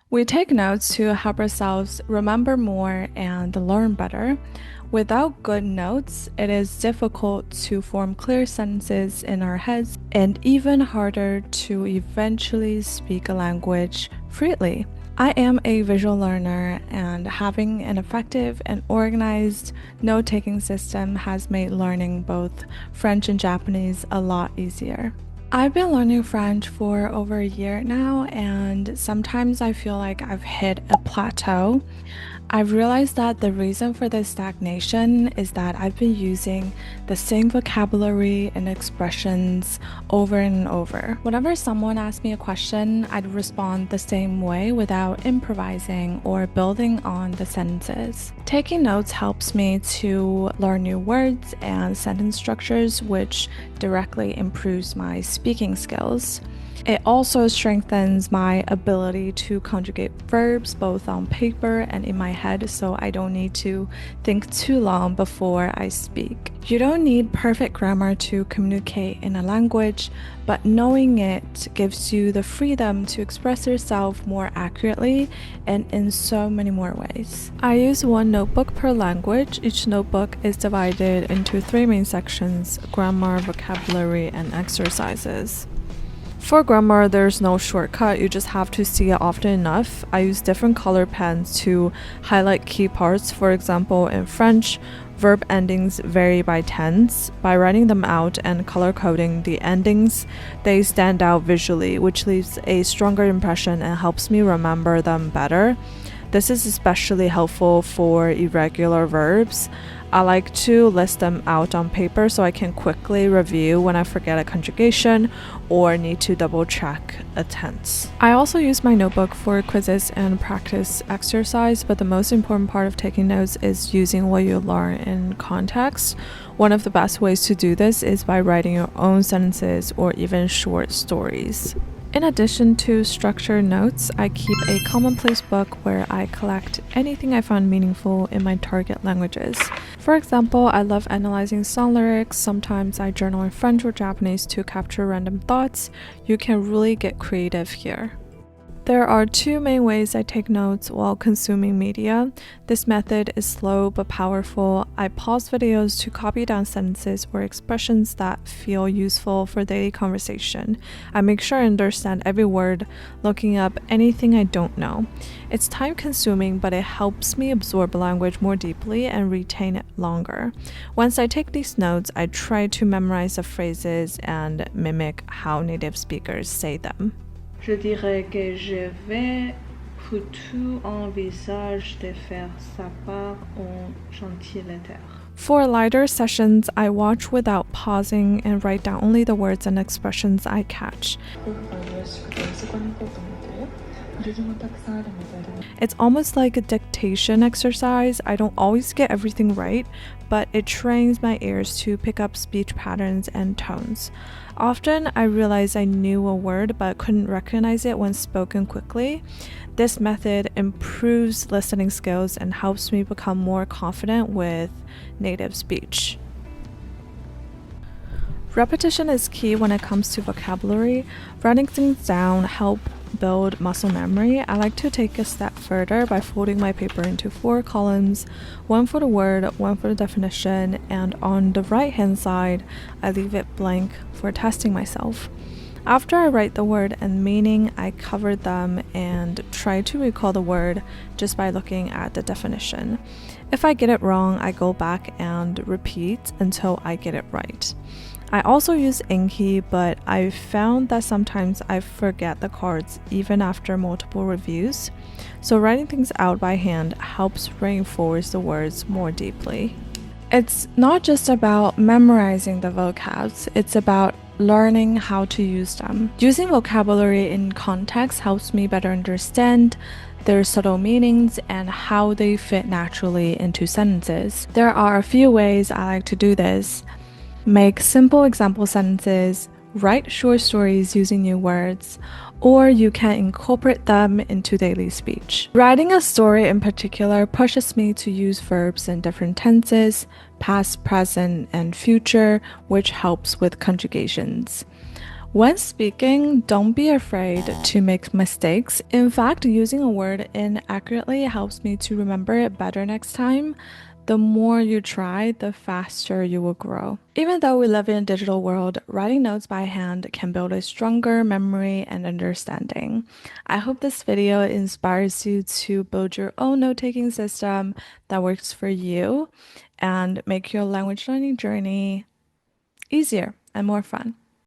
We take notes to help ourselves remember more and learn better. Without good notes, it is difficult to form clear sentences in our heads and even harder to eventually speak a language freely. I am a visual learner, and having an effective and organized note-taking system has made learning both French and Japanese a lot easier. I've been learning French for over a year now, and sometimes I feel like I've hit a plateau. I've realized that the reason for this stagnation is that I've been using the same vocabulary and expressions over and over. Whenever someone asks me a question, I'd respond the same way without improvising or building on the sentences. Taking notes helps me to learn new words and sentence structures, which directly improves my speaking skills. It also strengthens my ability to conjugate verbs both on paper and in my head, so I don't need to think too long before I speak. You don't need perfect grammar to communicate in a language, but knowing it gives you the freedom to express yourself more accurately and in so many more ways. I use one notebook per language. Each notebook is divided into 3 main sections: grammar, vocabulary, and exercises. For grammar, there's no shortcut, you just have to see it often enough. I use different color pens to highlight key parts. For example, in French, verb endings vary by tense. By writing them out and color coding the endings, they stand out visually, which leaves a stronger impression and helps me remember them better. This is especially helpful for irregular verbs. I like to list them out on paper so I can quickly review when I forget a conjugation or need to double check a tense. I also use my notebook for quizzes and practice exercise, but the most important part of taking notes is using what you learn in context. One of the best ways to do this is by writing your own sentences or even short stories. In addition to structured notes, I keep a commonplace book where I collect anything I find meaningful in my target languages. For example, I love analyzing song lyrics. Sometimes I journal in French or Japanese to capture random thoughts. You can really get creative here. There are 2 main ways I take notes while consuming media. This method is slow but powerful. I pause videos to copy down sentences or expressions that feel useful for daily conversation. I make sure I understand every word, looking up anything I don't know. It's time consuming, but it helps me absorb language more deeply and retain it longer. Once I take these notes, I try to memorize the phrases and mimic how native speakers say them. Je dirais que je vais plutôt envisager de faire sa part en gentilitaire. For lighter sessions, I watch without pausing and write down only the words and expressions I catch. It's almost like a dictation exercise. I don't always get everything right, but it trains my ears to pick up speech patterns and tones. Often, I realize I knew a word but couldn't recognize it when spoken quickly. This method improves listening skills and helps me become more confident with native speech. Repetition is key when it comes to vocabulary. Writing things down help build muscle memory. I like to take a step further by folding my paper into 4 columns, 1 for the word, 1 for the definition, and on the right hand side, I leave it blank for testing myself. After I write the word and meaning, I cover them and try to recall the word just by looking at the definition. If I get it wrong, I go back and repeat until I get it right. I also use Inky, but I've found that sometimes I forget the cards even after multiple reviews, so writing things out by hand helps reinforce the words more deeply. It's not just about memorizing the vocabs, it's about learning how to use them. Using vocabulary in context helps me better understand their subtle meanings and how they fit naturally into sentences. There are a few ways I like to do this. Make simple example sentences, write short stories using new words, or you can incorporate them into daily speech. Writing a story in particular pushes me to use verbs in different tenses, past, present, and future, which helps with conjugations. When speaking, don't be afraid to make mistakes. In fact, using a word inaccurately helps me to remember it better next time. The more you try, the faster you will grow. Even though we live in a digital world, writing notes by hand can build a stronger memory and understanding. I hope this video inspires you to build your own note-taking system that works for you and make your language learning journey easier and more fun.